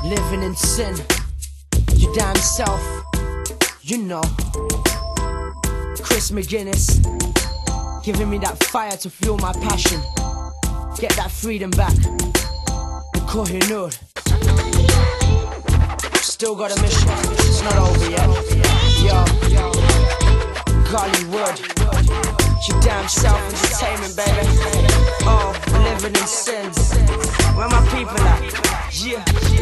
Living in sin, your damn self, you know. Chris McGuinness, giving me that fire to fuel my passion. Get that freedom back. The Kohinoor. Still got a mission, it's not over yet. Yo, Gollywood, your damn self entertainment, baby. Oh, living in sin. Where my people at? Yeah.